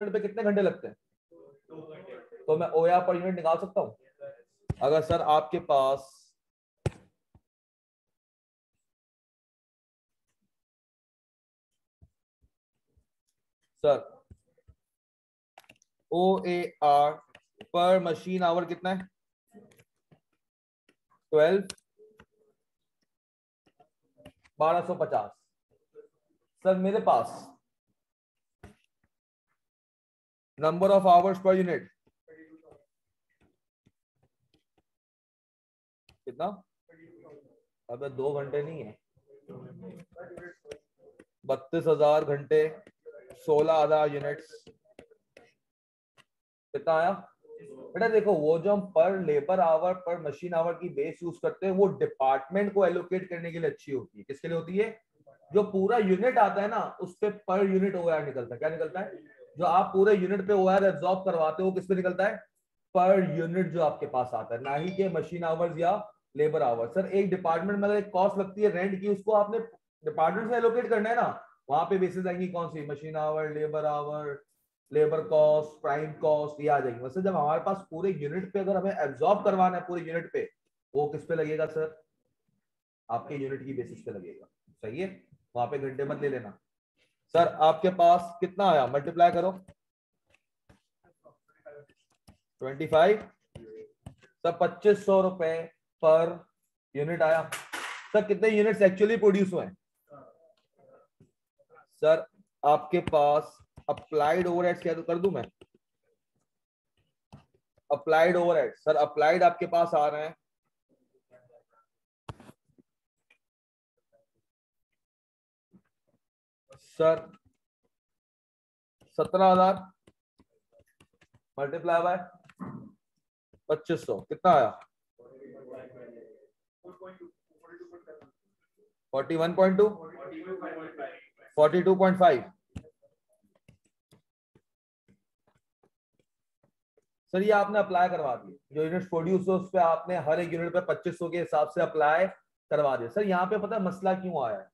Unit पे कितने घंटे लगते हैं? तो मैं ओया पर यूनिट निकाल सकता हूँ। अगर सर आपके पास sir O A R per machine hour कितना है? 1250। सर मेरे पास number of hours per unit कितना? अबे 2 घंटे नहीं है, 32,000 घंटे, 16,000 यूनिट्स। कितना आया बेटा? देखो वो जो हम पर लेबर आवर पर मशीन आवर की बेस यूज करते हैं वो डिपार्टमेंट को एलोकेट करने के लिए अच्छी होती है। किसके लिए होती है? जो पूरा यूनिट आता है ना उस पे पर यूनिट ओआर निकलता है। क्या निकलता है? जो आप पूरे यूनिट पे ओआर एब्जॉर्ब करवाते हो किस पे निकलता है? पर यूनिट जो आपके पास आता है, ना ही के मशीन आवर्स या लेबर आवर्स। सर एक डिपार्टमेंट में अगर एक कॉस्ट लगती है रेंट की, उसको आपने डिपार्टमेंट से एलोकेट करना है ना, वहां पे बेसिस आएंगी कौन सी? Machine hour, labour hour, labour cost, prime cost, ये आ जाएगी। वैसे जब हमारे पास पूरे यूनिट पे अगर हमें एब्जॉर्ब करवाना है पूरे यूनिट पे, वो किस पे लगेगा सर? आपके यूनिट की बेसिस पे लगेगा। सही है, वहां पे घंटे मत ले लेना। सर आपके पास कितना आया? मल्टीप्लाई करो। 25। सर 2500 रुपए पर यूनिट आया। सर कितने यूनिट्स एक्चुअली प्रोड्यूस हुए हैं? सर आपके पास अप्लाइड ओवरहेड्स क्या कर दूं मैं? अप्लाइड ओवरहेड, सर अप्लाइड आपके पास आ रहे हैं सर 17,000 मल्टीप्लाई बाय 2500 कितना आया? 41.2, 42.5। सर ये आपने अप्लाई करवा दिए, जो यूनिट प्रोड्यूस हो उस पे आपने हर एक यूनिट पे 2500 के हिसाब से अप्लाई करवा दिया। सर यहाँ पे पता है मसला क्यों आया है?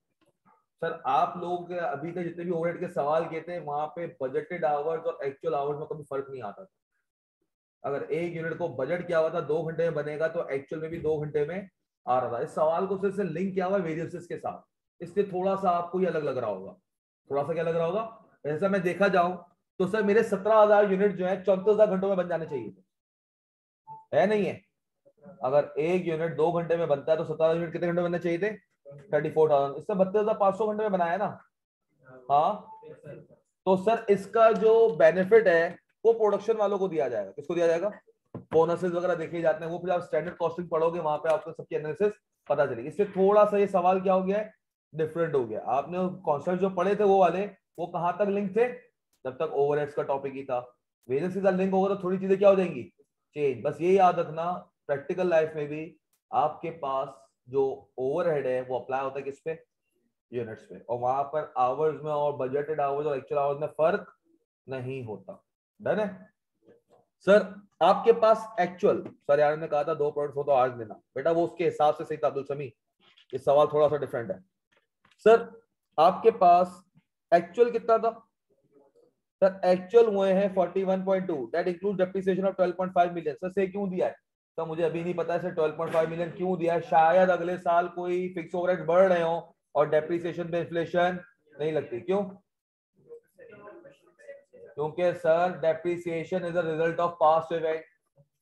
सर आप लोग अभी तक जितने भी ओवरहेड के सवाल किए थे वहां पे बजटेड आवर्स और एक्चुअल आवर्स में कभी फर्क नहीं आता था। अगर एक यूनिट को बजट किया हुआ था 2 घंटे में बनेगा तो एक्चुअल में भी 2 घंटे में आ रहा था। इस सवाल को सिर्फ से लिंक किया हुआ वेरिएंसेस के साथ, इसलिए थोड़ा सा आपको ये अलग लग रहा होगा। थोड़ा सा क्या लग रहा होगा? ऐसा मैं देखा जाऊं तो सर मेरे 17,000 यूनिट जो है 34,000 घंटों में बन जाने चाहिए थे। है नहीं है? अगर एक यूनिट 2 घंटे में बनता है तो 17,000 यूनिट कितने घंटे में बनने चाहिए थे? 34,000। इससे 32,500 घंटे में बनाया ना। हाँ, तो सर इसका जो बेनिफिट है वो प्रोडक्शन वालों को दिया जाएगा। किसको दिया जाएगा? बोनसेस वगैरह देखे जाते हैं, वो फिर आप स्टैंडर्ड कॉस्टिंग पढ़ोगे वहां पे आपको सबकी एनालिसिस पता चलेगी। इससे थोड़ा सा ये सवाल क्या हो गया है? डिफरेंट हो गया। आपने कॉन्सेप्ट जो पढ़े थे वो वाले, वो कहां तक लिंक थे? जब तक ओवरहेड्स का टॉपिक ही था। वेरिएंस के साथ लिंक होगा तो थोड़ी चीजें क्या हो जाएंगी? चेंज। बस ये याद रखना प्रैक्टिकल लाइफ में भी आपके पास जो ओवरहेड है वो अप्लाई होता है किस पे? यूनिट्स पे। और वहां पर आवर्स में और बजटेड आवर्स और एक्चुअल आवर्स में फर्क नहीं होता। डन है? सर आपके पास एक्चुअल, सर यार ने कहा था 2 प्रोडक्ट्स हो तो आज लेना बेटा, वो उसके हिसाब से सही था अब्दुल समी। ये सवाल थोड़ा सा डिफरेंट है। सर आपके पास एक्चुअल कितना था? सर एक्चुअल हुए हैं 41.2, that include depreciation of 12.5 million. Sir से क्यों दिया है? तो मुझे अभी नहीं पता है सर 12.5 मिलियन क्यों दिया है। शायद अगले साल कोई फिक्स ओवरहेड बढ़ रहे हो और डेप्रिसिएशन पे इन्फ्लेशन नहीं लगती। क्यों? क्योंकि sir depreciation is a result of past event.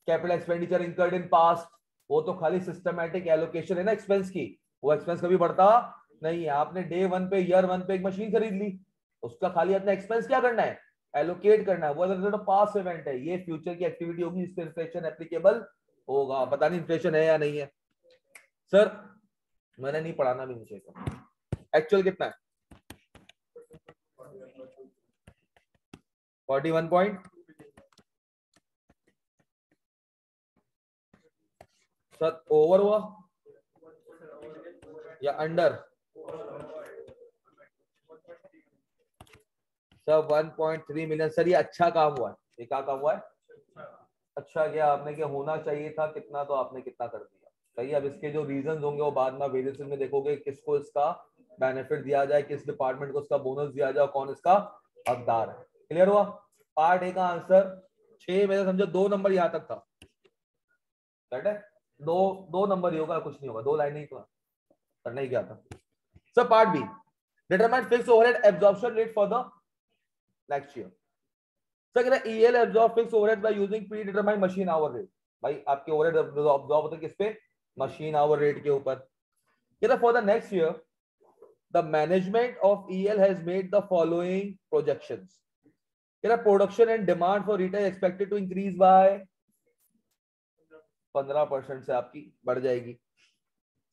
Capital expenditure incurred in past, वो तो खाली सिस्टमैटिक एलोकेशन है ना एक्सपेंस की। वो एक्सपेंस कभी बढ़ता नहीं है। आपने डे वन पे, ईयर वन पे एक मशीन खरीद ली, उसका खाली अपना एक्सपेंस क्या करना है? एलोकेट करना है। वो रिजल्ट ऑफ पास्ट इवेंट है। ये फ्यूचर की एक्टिविटी होगी जिस पे इन्फ्लेशन एप्लीकेबल होगा। पता नहीं इन्फ्लेशन है या नहीं है। सर मैंने नहीं पढ़ाना भी नीचे का। एक्चुअल कितना है? 41 पॉइंट। सर ओवर हुआ या अंडर? Sir 1.3 million. सर ये अच्छा काम हुआ है। ये क्या काम हुआ है? अच्छा गया आपने, कि होना चाहिए था कितना तो आपने कितना कर दिया। सही है। अब इसके जो रीजंस होंगे वो बाद में वेरिएशन में देखोगे, किसको इसका बेनिफिट दिया जाए, किस डिपार्टमेंट को इसका बोनस दिया जाए और कौन इसका हकदार है। क्लियर हुआ? पार्ट ए का आंसर 6 में से समझो 2 नंबर यहां तक था, करेक्ट है? दो नंबर ही होगा, कुछ नहीं होगा, 2 लाइन ही करना ही क्या था। Sir part B, determine fix overhead absorption rate for the next year. Sir EL absorb fix overhead by using predetermined machine hour rate. भाई आपके ओवरहेड एब्जॉर्ब होते किस पे? मशीन आवर रेट के ऊपर। For the next year the management of EL has made the following projections. Production and demand for retail expected to increase by 15% से आपकी बढ़ जाएगी।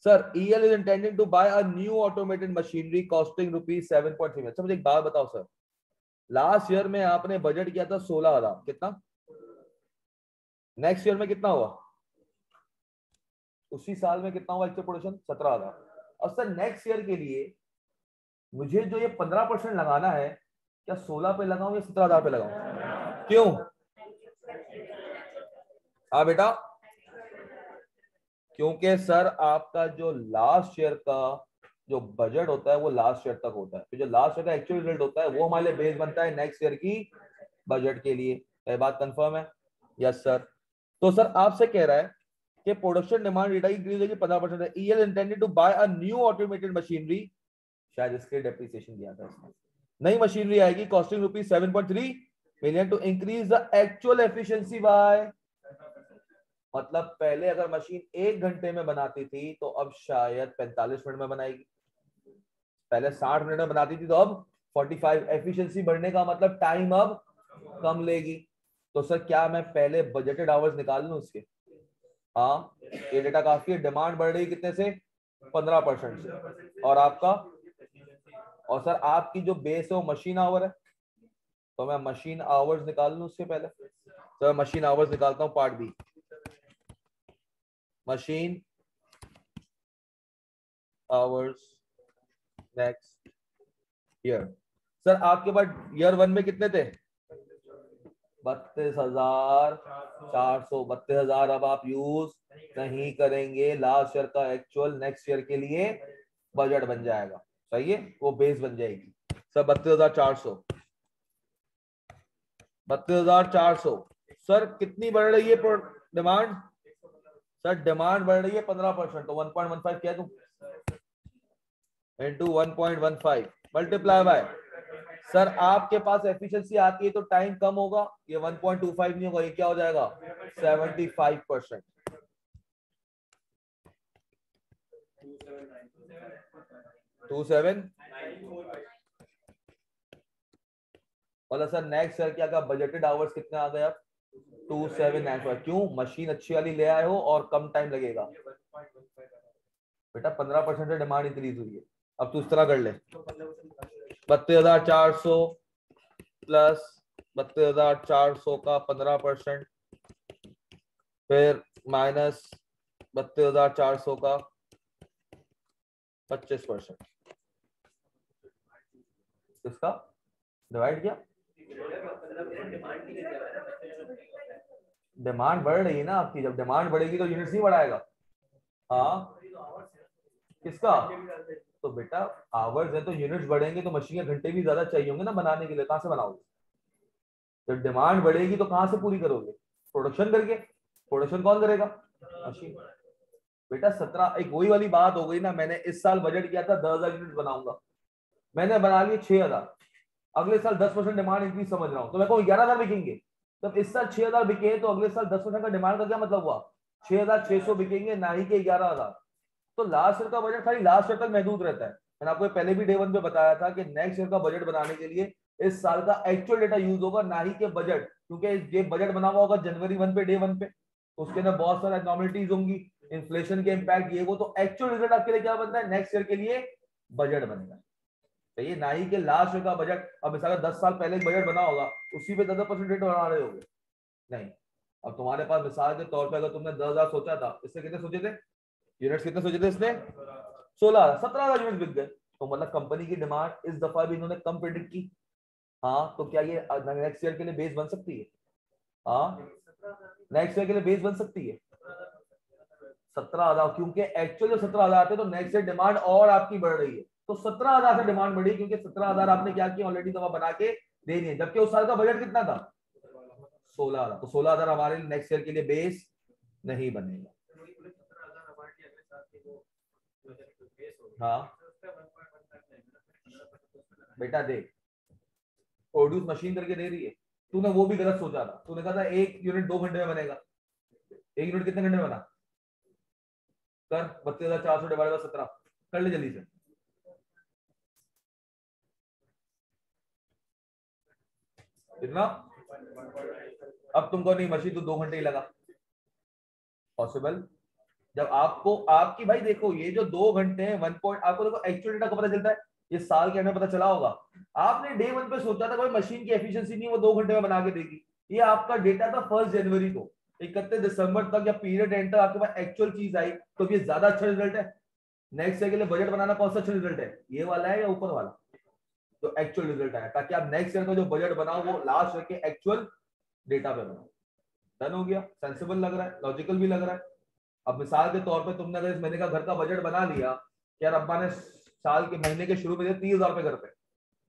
Sir, EL is intending to buy a new automated machinery costing ₹7.3 million। अच्छा मुझे एक बात बताओ sir, last year में आपने बजट किया था 16,000, कितना? नेक्स्ट ईयर में कितना हुआ? उसी साल में कितना हुआ एक्चुअल प्रोडक्शन? 17,000। और सर नेक्स्ट ईयर के लिए मुझे जो ये 15% लगाना है, क्या 16 पे लगाऊं या 17,000 पे लगाऊं? क्यों? हाँ बेटा, क्योंकि सर आपका जो लास्ट ईयर का जो बजट होता है वो लास्ट ईयर तक होता है, तो जो लास्ट ईयर का एक्चुअल रिजल्ट होता है वो हमारे लिए बेस बनता है नेक्स्ट ईयर की बजट के लिए। ये बात कंफर्म है? Yes sir. तो सर आपसे कह रहा है कि प्रोडक्शन डिमांड रेट इंक्रीज होगी 15%। EL intended to buy a new automated machinery, शायद इसके डेप्रिसिएशन दिया था इसने। नई मशीनरी आएगी costing ₹7.3 million to increase the actual efficiency by, मतलब पहले अगर मशीन 1 घंटे में बनाती थी तो अब शायद 45 मिनट में बनाएगी, पहले 60 मिनट में बनाती थी तो अब 45। एफिशिएंसी बढ़ने का मतलब टाइम अब कम लेगी। तो सर क्या मैं पहले बजटेड आवर्स निकाल लूं इसके? हाँ, ये डेटा काफी है। डिमांड बढ़ रही कितने से? 15% से। और आपका, और सर आपकी जो बेस है वो मशीन आवर है, तो मैं मशीन आवर्स निकाल लूं उसके पहले। तो मैं मशीन आवर्स निकालता हूं, part B, machine hours next year. Sir आपके पास ईयर 1 में कितने थे? 32,400। 32,000 अब आप यूज नहीं करेंगे, लास्ट ईयर का एक्चुअल नेक्स्ट ईयर के लिए बजट बन जाएगा, सही है, वो बेस बन जाएगी। सर 32,400, 32,400। सर कितनी बढ़ रही है डिमांड? सर डिमांड बढ़ रही है 15%, तो 1.15 क्या तुम इंटू 1.15 मल्टीप्लाई बाय, सर आपके पास एफिशिएंसी आती है तो टाइम कम होगा, ये 1.25 नहीं होगा, ये क्या हो जाएगा? 75%। 27 बोला सर नेक्स्ट ईयर क्या का बजटेड आवर्स कितने आ गए? अब 2795। क्यों? मशीन अच्छी वाली ले आए हो और कम टाइम लगेगा। बेटा 15% से डिमांड इंक्रीज हुई है, अब तू इस तरह कर ले, 32,400 प्लस 32,400 का 15%, फिर माइनस 32,400 का 25%, इसका डिवाइड किया। डिमांड बढ़ रही है ना आपकी, जब डिमांड बढ़ेगी तो यूनिट्स नहीं बढ़ाएगा। हाँ किसका? तो बेटा आवर्स है तो यूनिट्स बढ़ेंगे तो मशीन के घंटे भी ज्यादा चाहिए होंगे ना बनाने के लिए, कहां से बनाओगे? जब डिमांड बढ़ेगी तो कहां से पूरी करोगे? प्रोडक्शन करके। प्रोडक्शन कौन करेगा? मशीन। बेटा 17, एक वही वाली बात हो गई ना, मैंने इस साल बजट किया था 10,000 यूनिट बनाऊंगा, मैंने बना लिए 6,000, अगले साल 10% डिमांड इंक्रीज समझ रहा हूँ तो मैं कहूँ 11,000 बिकेंगे। तब इस साल 6,000 बिके तो अगले साल 10% का डिमांड का क्या मतलब हुआ? 6,600 बिकेंगे, ना ही के 11,000। तो लास्ट ईयर का बजट खाली लास्ट ईयर तक महदूद रहता है। मैंने आपको पहले भी डे 1 पे बताया था कि नेक्स्ट ईयर का बजट बनाने के लिए इस साल का एक्चुअल डेटा यूज होगा, ना ही के बजट, क्योंकि ये बजट बना हुआ होगा जनवरी 1 पे, डे 1 पे, उसके अंदर बहुत सारे एब्नॉर्मलिटीज होंगी, इन्फ्लेशन के इम्पैक्ट ये वो, तो एक्चुअल रिजल्ट आपके लिए क्या बनता है? नेक्स्ट ईयर के लिए बजट बनता है, सही है, ना ही के लास्ट ईयर का बजट। अब मिसाल 10 साल पहले बजट बना होगा उसी पे 10% रेट बढ़ा रहे होगे, नहीं। अब तुम्हारे पास मिसाल के तौर पे अगर तुमने 10,000 सोचा था, इससे कितने सोचे थे यूनिट्स? कितने सोचे थे इसने? 16, 17,000 यूनिट बिक गए। तो मतलब कंपनी की डिमांड इस दफा भी इन्होंने कम प्रेडिक्ट की। हाँ, तो क्या ये नेक्स्ट ईयर के लिए बेस बन सकती है? हाँ, नेक्स्ट ईयर के लिए बेस बन सकती है 17,000, क्योंकि एक्चुअल जो 17,000 थे तो नेक्स्ट ईयर डिमांड और आपकी बढ़ रही है, तो 17,000 से डिमांड बढ़ी, क्योंकि 17,000 आपने क्या किया ऑलरेडी दवा बना के देनी है, जबकि उस साल का बजट कितना था 16,000, तो 16,000 हमारे नेक्स्ट ईयर के लिए बेस नहीं बनेगा। हाँ बेटा देख, प्रोड्यूस मशीन करके दे रही है, तूने वो भी गलत सोचा था, तूने कहा था 1 यूनिट 2 घंटे में बनेगा। 1 यूनिट कितने घंटे में बना, कर 32,400 डिवाइड बाय 17, कर ले जल्दी से। कितना, अब तुमको नहीं मशीन तो 2 घंटे ही लगा, पॉसिबल। जब आपको आपकी भाई देखो ये जो 2 घंटे हैं 1 पॉइंट, आपको देखो एक्चुअल डेटा को पता चलता है, ये साल के एंड में पता चला होगा। आपने डे 1 पे सोचा था कोई मशीन की एफिशिएंसी नहीं वो 2 घंटे में बना के देगी, ये आपका डेटा था 1 जनवरी को, 31 दिसंबर तक या पीरियड एंड तक आपके पास एक्चुअल चीज आई, तो ये ज्यादा अच्छा रिजल्ट है। नेक्स्ट ईयर के लिए बजट बनाना कौन सा अच्छा रिजल्ट है, ये वाला है या ऊपर वाला, तो एक्चुअल रिजल्ट आया, ताकि आप नेक्स्ट ईयर का जो बजट बनाओ वो लास्ट ईयर के एक्चुअल डेटा पे बनाओ। डन हो गया, सेंसिबल लग रहा है, लॉजिकल भी लग रहा है। अब मिसाल के तौर पे तुमने अगर इस महीने का घर का बजट बना लिया, यार अब्बा ने साल के महीने के शुरू में दिए 30,000 रुपए घर पे,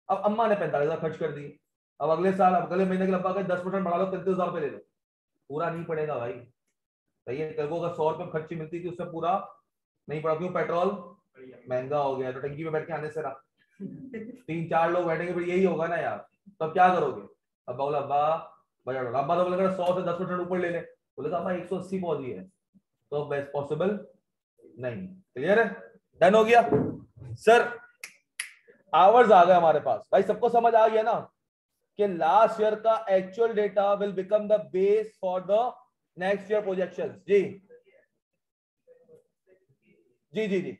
अब अम्मा ने 45,000 खर्च कर दिए, अब अगले साल अगले महीने के लिए अब्बा का 10% बढ़ा लो, 33,000 रुपए ले लो, पूरा नहीं पड़ेगा भाई। सही है, तेरे को अगर 100 रुपए खर्ची मिलती थी उससे पूरा नहीं पड़ा, क्यों, पेट्रोल महंगा हो गया, तो टंकी में बैठ के आने से रहा 3-4 लोग बैठेंगे फिर यही होगा ना यार, तो अब क्या करोगे। अब्बा बोला अब्बा बजट, अब्बा तो बोलेगा 100 से 10% ऊपर ले ले, बोलेगा अब्बा 180 पहुंच गई है, तो बेस्ट पॉसिबल नहीं। क्लियर है, डन हो गया सर। आवर्स आ गए हमारे पास भाई, सबको समझ आ गया ना कि लास्ट ईयर का actual data will become the base for the next year projections. जी जी जी जी,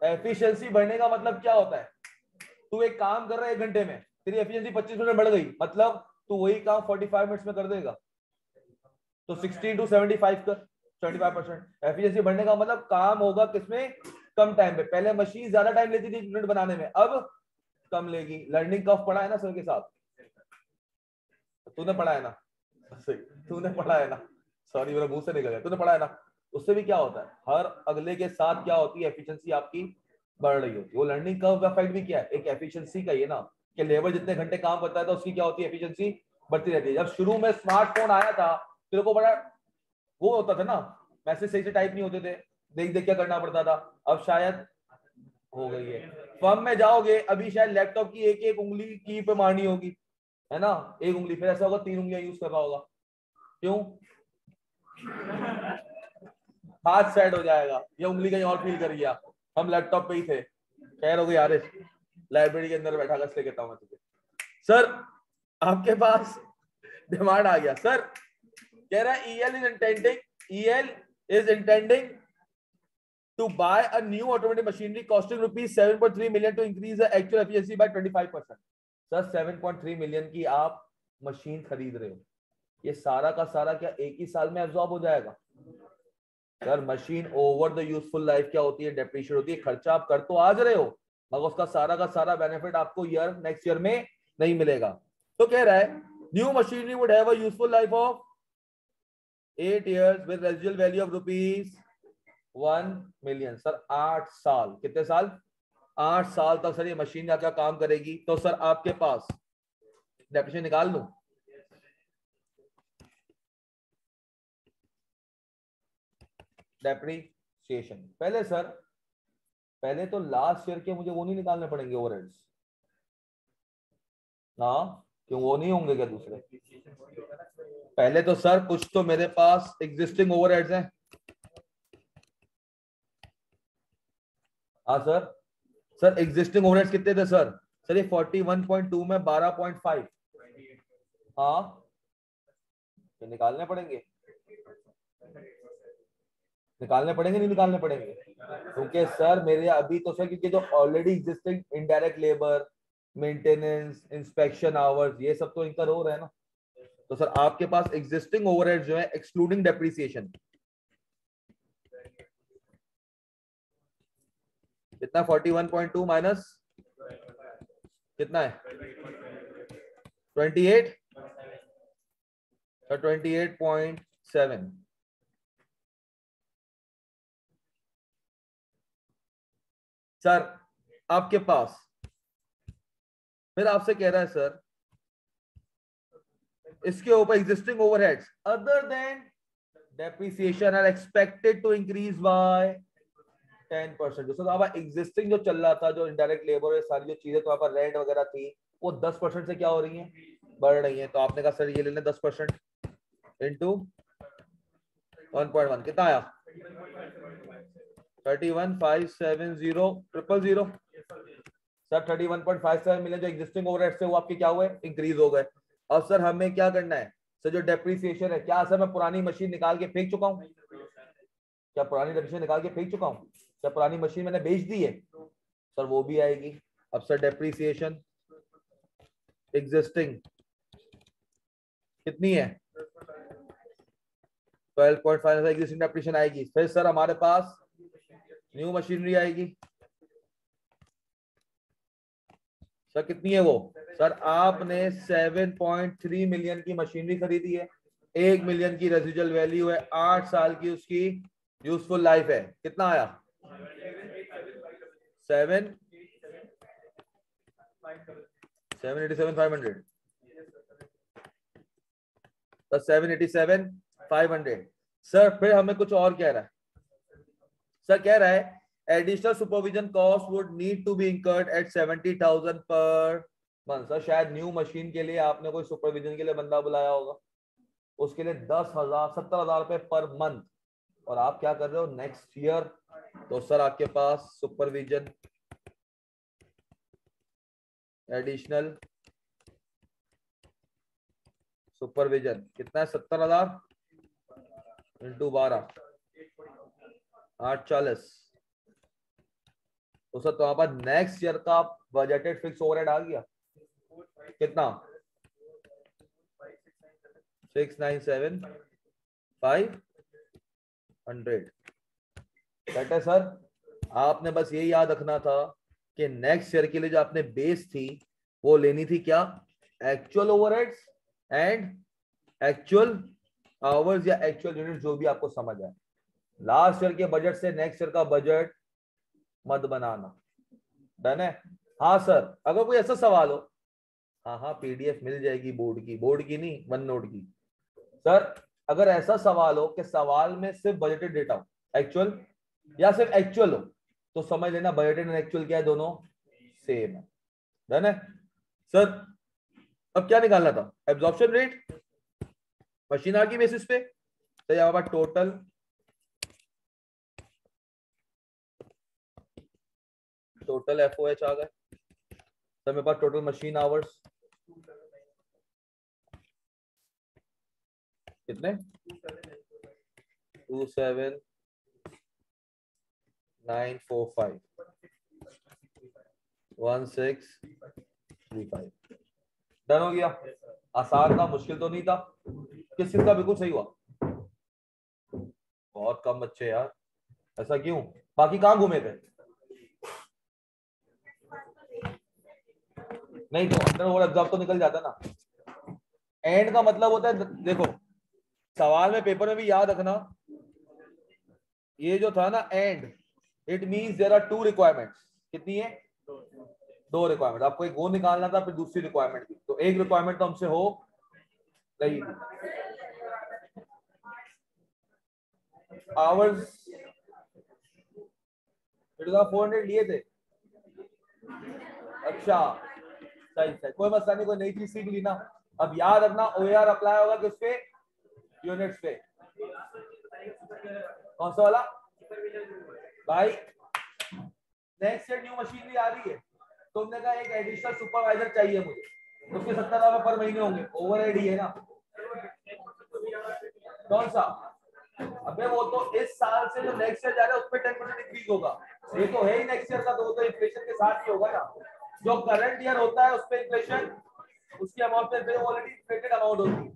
एफिशिएंसी बढ़ने का मतलब क्या होता है, तू एक काम कर रहा है 1 घंटे में, तेरी एफिशिएंसी 25% बढ़ गई, मतलब तू वही काम 45 मिनट्स में कर देगा, तो 60 to 75 कर 75%। एफिशिएंसी बढ़ने का मतलब काम होगा किसमें, कम टाइम पे। पहले मशीन ज्यादा टाइम लेती थी यूनिट बनाने में, अब कम लेगी। लर्निंग कर्व पढ़ा है ना सर के साथ, तूने पढ़ा है ना, तूने पढ़ा है ना, सॉरी मेरा मुंह से निकल गया, तूने पढ़ा है ना। उससे भी क्या होता है, हर अगले के साथ क्या होती है, एफिशिएंसी आपकी बढ़ रही होती है। वो लर्निंग कर्व का इफेक्ट भी क्या है, एक एफिशिएंसी का, ये ना कि लेबर जितने घंटे काम करता है तो उसकी क्या होती है, एफिशिएंसी बढ़ती रहती है। जब शुरू में स्मार्टफोन आया था तेरे को बड़ा वो होता था ना, मैसेज सही से टाइप नहीं होते थे, देख देख क्या करना पड़ता था, अब शायद हो गई है। फर्म में जाओगे अभी शायद लैपटॉप की एक एक उंगली की पे मारनी होगी, है ना, एक उंगली, फिर ऐसा होगा 3 उंगलियां यूज कर रहा होगा, क्यों, हाथ सेट हो जाएगा, ये उंगली कहीं और फील कर गया, हम लैपटॉप पे ही थे। खैर हो गई यार, लाइब्रेरी के अंदर बैठा कर कहता हूँ मैं तुझे। सर आपके पास डिमांड आ गया, सर कह रहा है EL is intending to buy a new automated machinery costing rupees 7.3 million to increase the actual efficiency by 25%। Sir 7.3 million की आप मशीन खरीद रहे हो, ये सारा का सारा क्या एक ही साल में एब्जॉर्ब हो जाएगा। Sir machine hour the useful life क्या होती है, डेप्रिशिएट होती है, खर्चा आप कर तो आज रहे हो मगर उसका सारा का सारा बेनिफिट आपको नेक्स्ट ईयर में नहीं मिलेगा। तो कह रहा है new machinery would have a useful life of 8 years with residual value of rupees 1 million। Sir 8 साल, कितने साल, 8 साल तक सर ये मशीन क्या क्या काम करेगी। तो सर आपके पास डेप्रिसिएशन निकाल लूं, डेप्रिसिएशन पहले सर, पहले तो लास्ट ईयर के मुझे वो नहीं निकालने पड़ेंगे ओवरहेड्स, हाँ क्यों, वो नहीं होंगे क्या दूसरे, पहले तो सर कुछ तो मेरे पास एग्जिस्टिंग ओवरहेड्स हैं। हाँ सर, सर एग्जिस्टिंग ओवरहेड्स कितने थे सर, सर ये 41.2 में 12.5, हाँ तो निकालने पड़ेंगे, निकालने पड़ेंगे नहीं निकालने पड़ेंगे, क्योंकि सर मेरे अभी तो सर क्योंकि जो already existing indirect labour, maintenance, inspection hours, ये सब तो इनकर हो रहा है ना। तो सर आपके पास एग्जिस्टिंग ओवरहेड जो है एक्सक्लूडिंग डेप्रिसिएशन कितना, 41.2 माइनस कितना है 28, 28.7। सर आपके पास फिर आपसे कह रहा है सर इसके ऊपर existing overheads other than depreciation are expected to increase by 10%। दोस्तों आप एग्जिस्टिंग जो चल रहा था, जो इनडायरेक्ट लेबर, सारी जो चीजें तो वहां पर रेंट वगैरह थी, वो 10% से क्या हो रही है, बढ़ रही है। तो आपने कहा सर ये ले लें 10% इंटू 1.1 कितना आया 31,570,000 सर 31.57 मिलियन जो एग्जिस्टिंग ओवरहेड्स थे वो आपके क्या हुए, इंक्रीज हो गए। और सर हमें क्या करना है सर, जो डेप्रिसिएशन है, क्या सर मैं पुरानी मशीन निकाल के फेंक चुका हूँ, क्या पुरानी मशीन निकाल के फेंक चुका हूँ, क्या पुरानी मशीन मैंने बेच दी है, सर वो भी आएगी। अब सर डेप्रिसिएशन एग्जिस्टिंग कितनी है 12.5 एग्जिस्टिंग डेप्रिसिएशन आएगी। फिर सर हमारे पास न्यू मशीनरी आएगी, सर कितनी है वो, सर आपने 7.3 मिलियन की मशीनरी खरीदी है, 1 मिलियन की रेजिडुअल वैल्यू है, 8 साल की उसकी यूजफुल लाइफ है। कितना आया 787,500 787,500। सर फिर हमें कुछ और कह रहा है, सर कह रहा है additional supervision cost would need to be incurred at 70,000 per month. Sir शायद न्यू मशीन के लिए आपने कोई सुपरविजन के लिए बंदा बुलाया होगा, उसके लिए 10,000 17,000 रुपए पर मंथ, और आप क्या कर रहे हो नेक्स्ट ईयर। तो सर आपके पास सुपरविजन एडिशनल सुपरविजन कितना है 70,000 इंटू 12 840। तो सर तो वहां पर नेक्स्ट ईयर का बजटेड फिक्स ओवरहेड आ गया कितना 697,500। बेटा सर आपने बस ये याद रखना था कि नेक्स्ट ईयर के लिए जो आपने बेस थी वो लेनी थी क्या, actual overheads and actual hours या एक्चुअल यूनिट, जो भी आपको समझ आए। लास्ट ईयर के बजट से नेक्स्ट ईयर का बजट मत बनाना, डन है। हाँ सर अगर कोई ऐसा सवाल हो, हाँ हाँ पीडीएफ मिल जाएगी बोर्ड की नहीं वन नोट की। सर अगर ऐसा सवाल हो कि सवाल में सिर्फ बजटेड डेटा हो, एक्चुअल या सिर्फ एक्चुअल हो, तो समझ लेना बजटेड एंड एक्चुअल क्या है, दोनों सेम है, डन है। सर अब क्या निकालना था, एब्जॉर्प्शन रेट मशीन आर की बेसिस पे। तो यहाँ पर टोटल एफओएच आ गए, तो मेरे पास टोटल मशीन आवर्स कितने 27,945 1635। डन हो गया, आसान था, मुश्किल तो नहीं था। किस चीज का बिल्कुल सही हुआ, बहुत कम बच्चे यार, ऐसा क्यों, बाकी कहाँ घूमे थे, नहीं तो अंदर और एग्जाम तो निकल जाता ना। एंड का मतलब होता है, देखो सवाल में पेपर में भी याद रखना, ये जो था ना and, it means there are two requirements. कितनी है, दो रिक्वायरमेंट। आपको एक वो निकालना था, फिर दूसरी रिक्वायरमेंट थी, तो एक रिक्वायरमेंट तो हमसे हो रही थी। आवर्स 400 लिए थे, अच्छा सही सही, कोई मसला नहीं, कोई नई चीज सीख ली ना। अब याद रखना ओआर अप्लाई होगा किस पे, यूनिट्स पे। कौन सा वाला भाई, नेक्स्ट ईयर न्यू मशीनरी आ रही है, तुमने कहा एक एडिशनल सुपरवाइजर चाहिए मुझे, उसके 70,000 पर महीने होंगे, ओवरहेड ही है ना। कौन सा, अबे वो तो इस साल से जो नेक्स्ट ईयर जा रहा है उस पर 10% इंक्रीज होगा, ये तो है ही नेक्स्ट ईयर का, तो इन्फ्लेशन के साथ ही होगा ना। जो करंट ईयर होता है उस पर इन्फ्लेशन, उसकी अमाउंट पे ऑलरेडी इन्फ्लेटेड अमाउंट होती है।